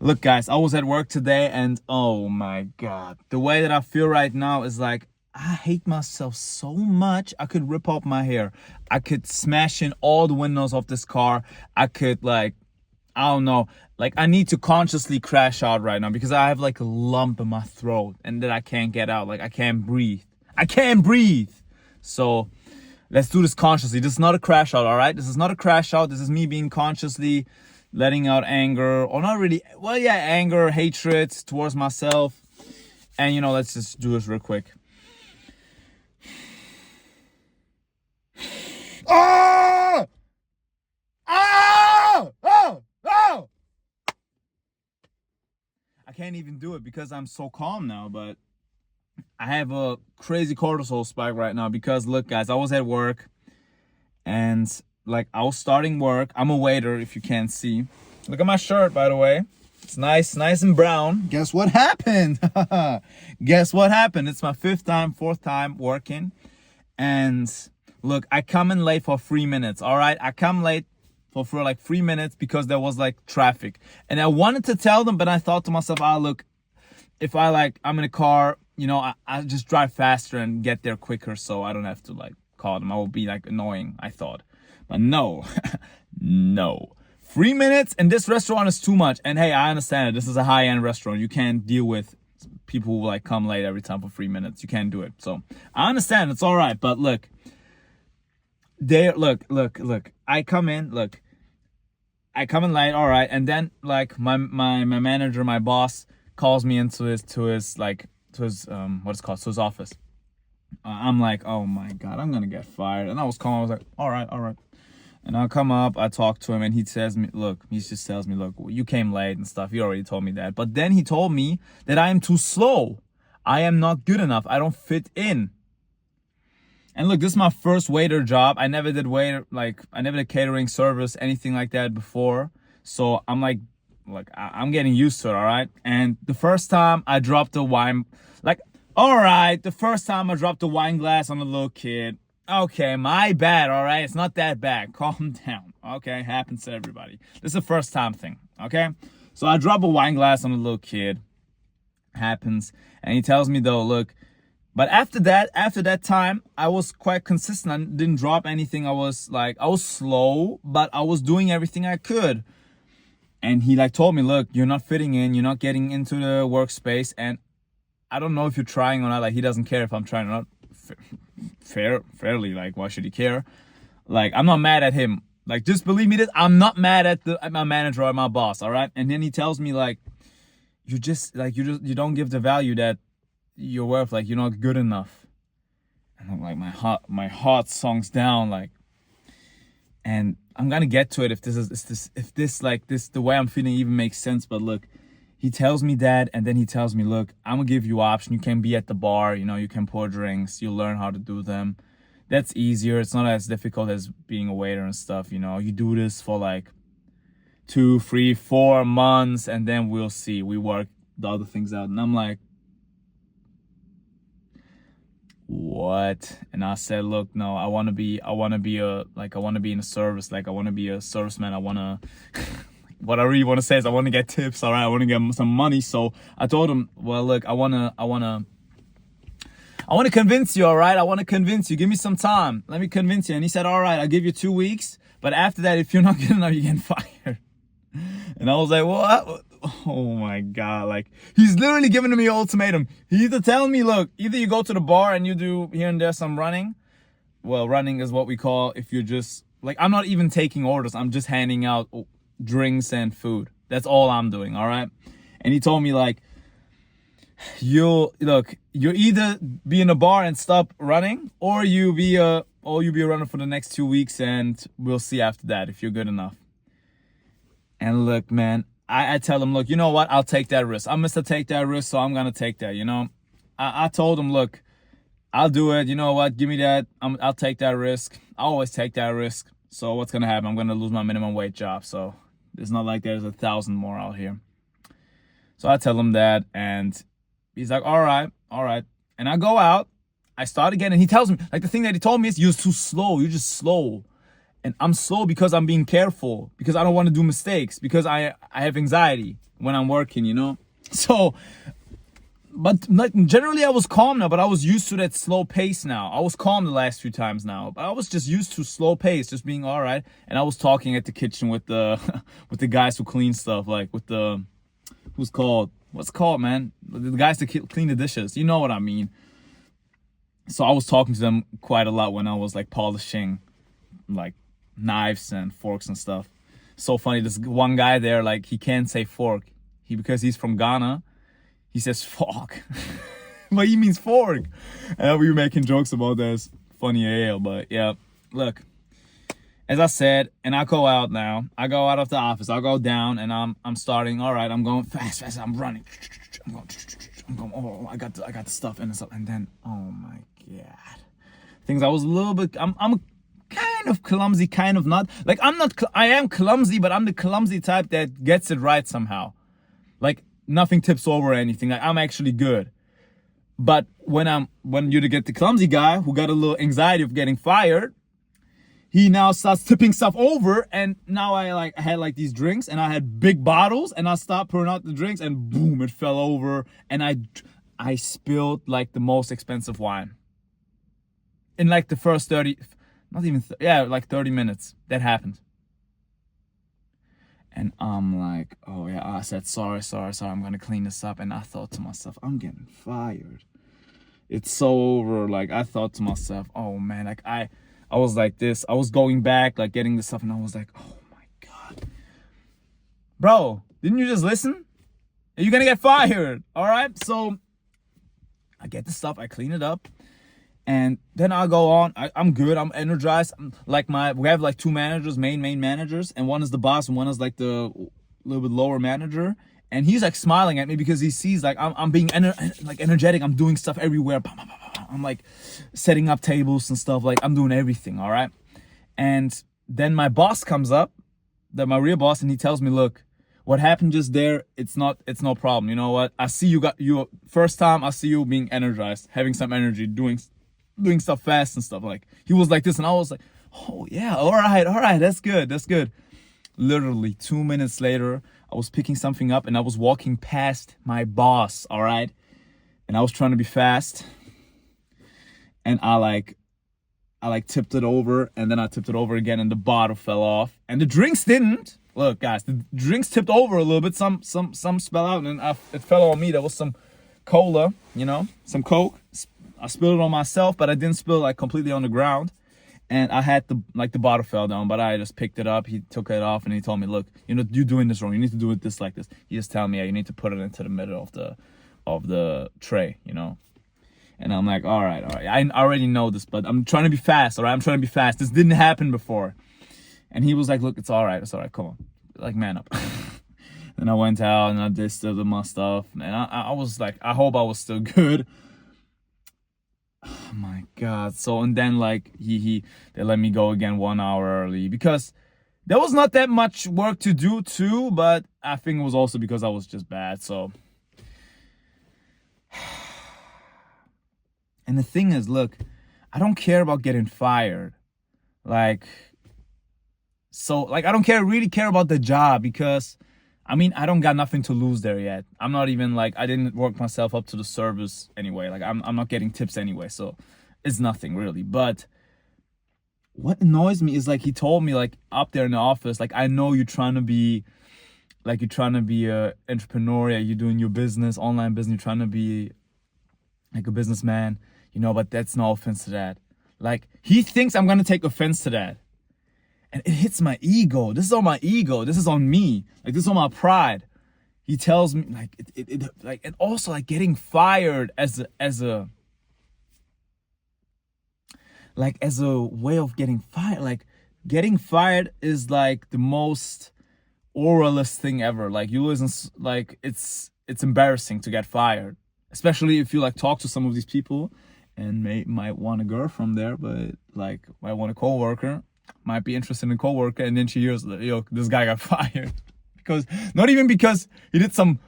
Look, guys, I was at work today and oh my God, the way that I feel right now is like, I hate myself so much. I could rip off my hair. I could smash in all the windows of this car. I could I don't know, I need to consciously crash out right now because I have like a lump in my throat and that I can't get out. Like I can't breathe. I can't breathe. So let's do this consciously. This is not a crash out, all right? This is not a crash out. This is me being consciously letting out anger, or not really, well, yeah, anger, hatred towards myself. And, let's just do this real quick. Oh! Oh! Oh! Oh! I can't even do it because I'm so calm now, but I have a crazy cortisol spike right now because, look, guys, I was at work and, I was starting work. I'm a waiter, if you can't see. Look at my shirt, by the way. It's nice and brown. Guess what happened? Guess what happened? It's my fourth time working. And look, I come in late for 3 minutes, all right? I come late for 3 minutes because there was traffic. And I wanted to tell them, but I thought to myself, look, if I'm in a car, I just drive faster and get there quicker so I don't have to call them. I will be annoying, I thought. But no, no. 3 minutes and this restaurant is too much. And hey, I understand it. This is a high-end restaurant. You can't deal with people who come late every time for 3 minutes. You can't do it. So I understand. It's all right. But look, I come in late, all right. And then my manager, my boss calls me into his to his office. I'm like, oh my God, I'm gonna get fired. And I was calm. I was like, all right. And I come up, I talk to him, and he just tells me, look, you came late and stuff. He already told me that. But then he told me that I am too slow. I am not good enough. I don't fit in. And look, this is my first waiter job. I never did I never did catering, service, anything like that before. So I'm I'm getting used to it, all right? And the first time I dropped the wine, the first time I dropped the wine glass on a little kid. Okay, my bad, all right? It's not that bad. Calm down, okay? Happens to everybody. This is the first time thing, okay? So I drop a wine glass on a little kid. Happens. And he tells me, though, look, but after that time, I was quite consistent. I didn't drop anything. I was slow, but I was doing everything I could. And he told me, look, you're not fitting in. You're not getting into the workspace. And I don't know if you're trying or not. He doesn't care if I'm trying or not. Fairly, why should he care? I'm not mad at him. Just believe me, I'm not mad at my manager or my boss, all right? And then he tells me you don't give the value that you're worth. You're not good enough. And I'm my heart sinks down. And I'm gonna get to it if this the way I'm feeling even makes sense. But look, he tells me that, and then he tells me, look, I'm gonna give you option. You can be at the bar, you can pour drinks, you'll learn how to do them. That's easier. It's not as difficult as being a waiter and stuff, You do this for 2, 3, 4 months, and then we'll see. We work the other things out. And I'm like, what? And I said, look, no, I wanna be in a service, I wanna be a serviceman. I wanna what I really want to say is I want to get tips, all right? I want to get some money. So I told him, well, look, I want to convince you, all right? I want to convince you. Give me some time. Let me convince you. And he said, all right, I'll give you 2 weeks. But after that, if you're not good enough, you're getting fired. And I was like, what? Oh my God. He's literally giving me an ultimatum. He either telling me, look, either you go to the bar and you do here and there some running. Well, running is what we call if you're just, I'm not even taking orders. I'm just handing out drinks and food. That's all I'm doing, all right? And he told me you'll either be in a bar and stop running, or you'll be a runner for the next 2 weeks, and we'll see after that if you're good enough. And look, man, I tell him, look, you know what? I'll take that risk. I'm Mr. Take that risk, so I'm gonna take that. I told him, look, I'll do it. You know what? Give me that. I'll take that risk. I always take that risk. So what's gonna happen? I'm gonna lose my minimum wage job. So it's not like there's 1,000 more out here. So I tell him that, and he's like, all right. And I go out, I start again, and he tells me, the thing that he told me is, you're too slow, you're just slow. And I'm slow because I'm being careful, because I don't want to do mistakes, because I have anxiety when I'm working, you know? So, but like generally I was calm now, but I was used to that slow pace now. I was calm the last few times now, but I was just used to slow pace, just being all right. And I was talking at the kitchen with the with the guys who clean stuff, like with the what's called, man? The guys that clean the dishes. You know what I mean? So I was talking to them quite a lot when I was like polishing like knives and forks and stuff. So funny, this one guy there, like he can't say fork. Because he's from Ghana, he says fork. But he means fork. And we were making jokes about that. It's funny AL, but yeah. Look, as I said, and I go out now. I go out of the office. I go down and I'm starting. All right, I'm going fast. I'm running. I'm going. Oh, I got the stuff and stuff. And then, oh my God, things. I was a little bit. I'm kind of clumsy, kind of not. Like I'm not. I am clumsy, but I'm the clumsy type that gets it right somehow. Like nothing tips over or anything. Like I'm actually good. But when you get the clumsy guy who got a little anxiety of getting fired, he now starts tipping stuff over, and now I had like these drinks, and I had big bottles, and I stopped pouring out the drinks, and boom, it fell over, and I spilled like the most expensive wine. In like the first 30, not even, like 30 minutes, that happened. And I'm like, oh yeah, I said, sorry, I'm gonna clean this up, and I thought to myself, I'm getting fired. It's so over. Like I thought to myself, oh man, like I was like this. I was going back, like getting this stuff, and I was like, oh my God. Bro, didn't you just listen? You're gonna get fired. All right. So I get the stuff, I clean it up, and then I go on. I'm good. I'm energized. We have like two managers, main managers, and one is the boss, and one is like the little bit lower manager. And he's like smiling at me because he sees like I'm being energetic. I'm doing stuff everywhere. I'm like setting up tables and stuff. Like I'm doing everything. All right. And then my boss comes up, my real boss, and he tells me, look, what happened just there, it's no problem. You know what? I see you first time I see you being energized, having some energy, doing stuff fast and stuff. Like he was like this, and I was like, oh yeah, all right, that's good. Literally 2 minutes later, I was picking something up and I was walking past my boss, all right? And I was trying to be fast. And I tipped it over, and then I tipped it over again, and the bottle fell off. And the drinks didn't. Look, guys, the drinks tipped over a little bit. Some spell out, and it fell on me. There was some cola, some Coke. I spilled it on myself, but I didn't spill like completely on the ground. And I had the bottle fell down, but I just picked it up. He took it off and he told me, look, you're doing this wrong. You need to do it this like this. He just told me, yeah, you need to put it into the middle of the tray, And I'm like, all right. I already know this, but I'm trying to be fast, all right? I'm trying to be fast. This didn't happen before. And he was like, look, it's all right. Come on. Like, man up. Then I went out and I did still my stuff. And I was like, I hope I was still good. Oh my God. So, and then like they let me go again 1 hour early because there was not that much work to do too, but I think it was also because I was just bad. So, and the thing is, look, I don't care about getting fired. I don't really care about the job because I don't got nothing to lose there yet. I'm not even I didn't work myself up to the service anyway. I'm not getting tips anyway, so it's nothing really. But what annoys me is he told me up there in the office, I know you're trying to be a entrepreneur, you're doing your business, online business, you're trying to be a businessman, but that's no offense to that. He thinks I'm gonna take offense to that. And it hits my ego. This is on my ego. This is on me. This is on my pride. He tells me and also getting fired as a way of getting fired. Getting fired is the most oralist thing ever. You listen, it's embarrassing to get fired, especially if you talk to some of these people and might want a girl from there, but might want a coworker. Might be interested in a coworker, and then she hears that, this guy got fired. Not even because he did some,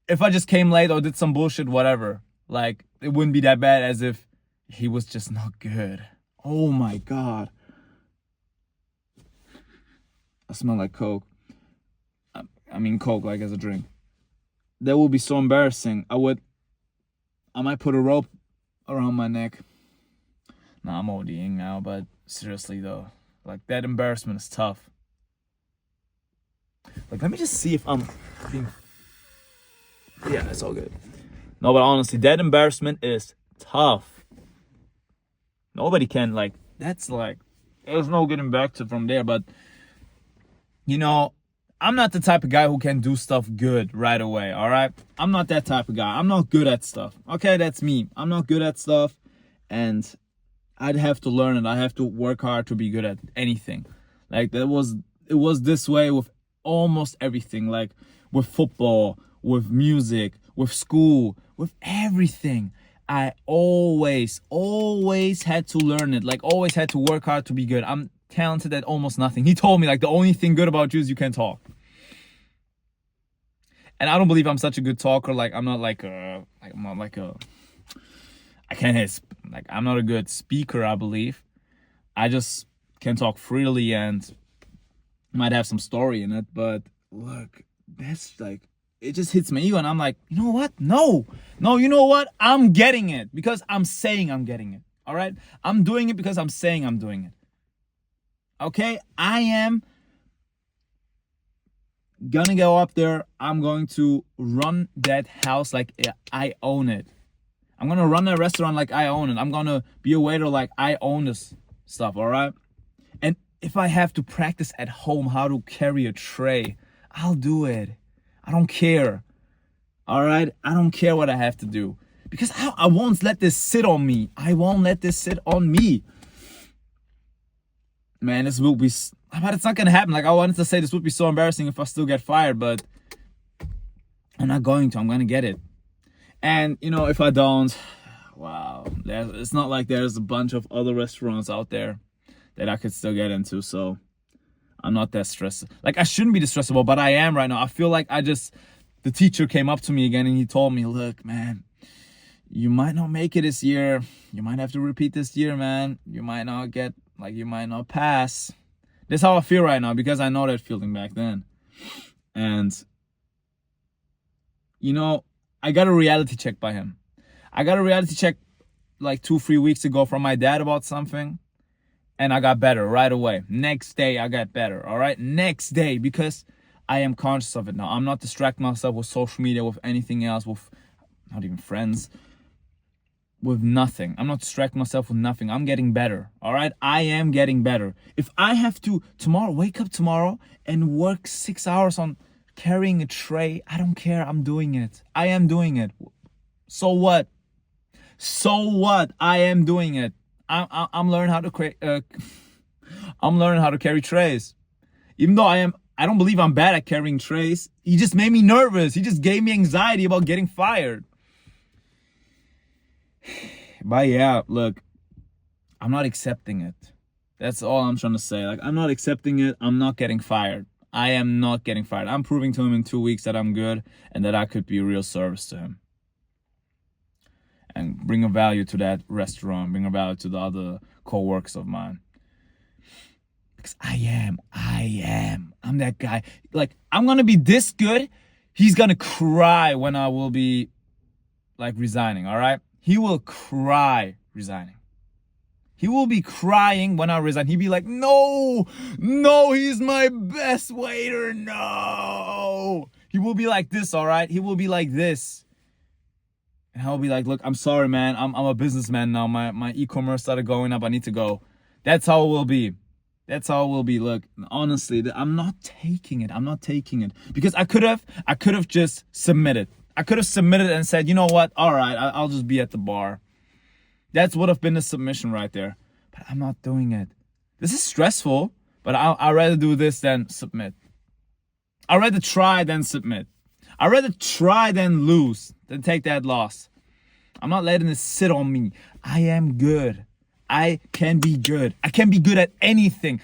if I just came late or did some bullshit, whatever, it wouldn't be that bad as if he was just not good. Oh my God. I smell like Coke. I mean Coke, like as a drink. That would be so embarrassing. I might put a rope around my neck. Nah, I'm ODing now, but seriously though, like that embarrassment is tough. Like, let me just see if I'm being... Yeah, it's all good. No, but honestly, that embarrassment is tough. Nobody can, like, that's like, there's no getting back to from there. But, you know, I'm not the type of guy who can do stuff good right away, all right? I'm not that type of guy. I'm not good at stuff. Okay, that's me. I'm not good at stuff, and I'd have to learn it. I have to work hard to be good at anything. Like, it was this way with almost everything, like with football, with music, with school, with everything. I always had to learn it, like always had to work hard to be good. I'm talented at almost nothing. He told me, like, the only thing good about you is you can talk. And I don't believe I'm such a good talker. Like, I'm not a good speaker, I believe. I just can talk freely and might have some story in it, but look, that's like, it just hits my ego, and I'm like, you know what? No, you know what? I'm getting it because I'm saying I'm getting it. All right? I'm doing it because I'm saying I'm doing it. Okay? I am gonna go up there. I'm going to run that house like I own it. I'm gonna run that restaurant like I own it. I'm gonna be a waiter like I own this stuff, all right? And if I have to practice at home how to carry a tray, I'll do it. I don't care. All right? I don't care what I have to do. Because I won't let this sit on me. I won't let this sit on me. Man, this will be... But it's not going to happen. Like, I wanted to say this would be so embarrassing if I still get fired, but I'm not going to. I'm going to get it. And, you know, if I don't... Wow. It's not like there's a bunch of other restaurants out there that I could still get into, so... I'm not that stressed. Like, I shouldn't be this stressable, but I am right now. I feel like the teacher came up to me again and he told me, look, man, you might not make it this year. You might have to repeat this year, man. You might not pass. That's how I feel right now because I know that feeling back then. And, you know, I got a reality check by him. I got a reality check like 2-3 weeks ago from my dad about something. And I got better right away. Next day, I got better, all right? Next day, because I am conscious of it now. I'm not distracting myself with social media, with anything else, with not even friends, with nothing. I'm not distracting myself with nothing. I'm getting better, all right? I am getting better. If I have to wake up tomorrow and work 6 hours on carrying a tray, I don't care. I'm doing it. I am doing it. So what? I am doing it. I'm learning how to create. I'm learning how to carry trays. Even though I don't believe I'm bad at carrying trays. He just made me nervous. He just gave me anxiety about getting fired. But yeah, look, I'm not accepting it. That's all I'm trying to say. Like, I'm not accepting it. I'm not getting fired. I am not getting fired. I'm proving to him in 2 weeks that I'm good and that I could be a real service to him. And bring a value to that restaurant, bring a value to the other co-workers of mine. Because I am. I'm that guy. Like, I'm going to be this good. He's going to cry when I will be, like, resigning, all right? He will cry resigning. He will be crying when I resign. He'll be like, no, he's my best waiter, no. He will be like this, all right? He will be like this. And I'll be like, look, I'm sorry, man. I'm a businessman now. My e-commerce started going up. I need to go. That's how it will be. Look, honestly, I'm not taking it. Because I could have just submitted. I could have submitted and said, you know what? All right, I'll just be at the bar. That's would have been the submission right there. But I'm not doing it. This is stressful, but I'd rather do this than submit. I'd rather try than submit. I'd rather try than lose, than take that loss. I'm not letting it sit on me. I am good. I can be good. I can be good at anything.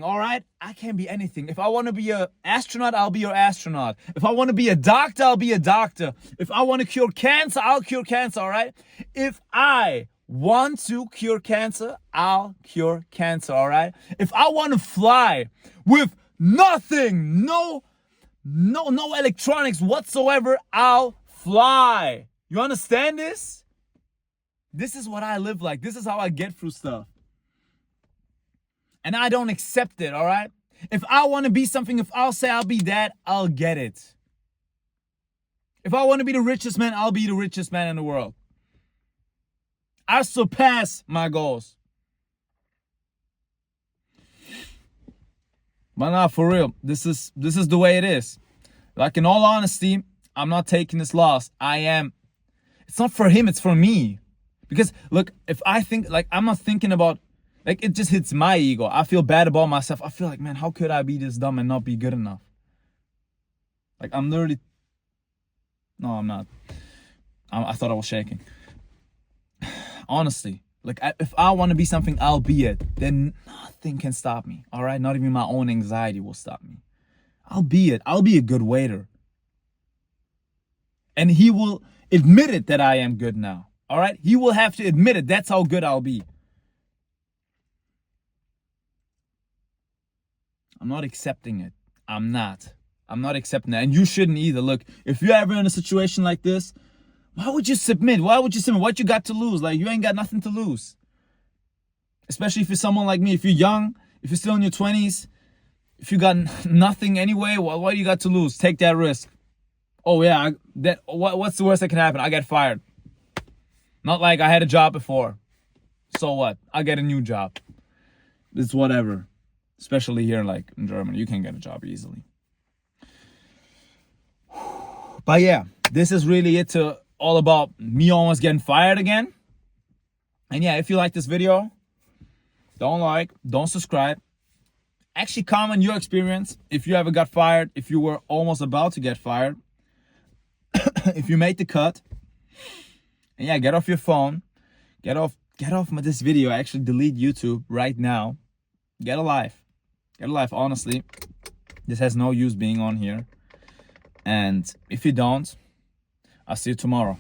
All right? I can be anything. If I want to be an astronaut, I'll be an astronaut. If I want to be a doctor, I'll be a doctor. If I want to cure cancer, I'll cure cancer, all right? If I want to cure cancer, I'll cure cancer, all right? If I want to fly with nothing, no electronics whatsoever, I'll fly. You understand this? This is what I live like. This is how I get through stuff. And I don't accept it, all right? If I want to be something, if I'll say I'll be that, I'll get it. If I want to be the richest man, I'll be the richest man in the world. I surpass my goals. But nah, for real, this is the way it is. Like, in all honesty, I'm not taking this loss. It's not for him, it's for me. Because look, if I think, like, I'm not thinking about, like, it just hits my ego. I feel bad about myself. I feel like, man, how could I be this dumb and not be good enough? Like, I'm literally, no, I'm not. I thought I was shaking. Honestly, like, if I want to be something, I'll be it. Then nothing can stop me, all right? Not even my own anxiety will stop me. I'll be it. I'll be a good waiter. And he will admit it that I am good now, all right? He will have to admit it. That's how good I'll be. I'm not accepting it. I'm not accepting that. And you shouldn't either. Look, if you're ever in a situation like this, why would you submit? What you got to lose? Like, you ain't got nothing to lose. Especially if you're someone like me. If you're young, if you're still in your 20s, if you got nothing anyway, what do you got to lose? Take that risk. Oh yeah, what's the worst that can happen? I get fired. Not like I had a job before. So what? I get a new job. It's whatever. Especially here, like, in Germany, you can get a job easily. But yeah, this is really it to all about me almost getting fired again. And yeah, if you like this video, don't subscribe. Actually, comment your experience. If you ever got fired, if you were almost about to get fired, if you made the cut. And yeah, get off your phone. Get off this video. Actually, delete YouTube right now. Get a life. Get a life, honestly. This has no use being on here. And if you don't, I'll see you tomorrow.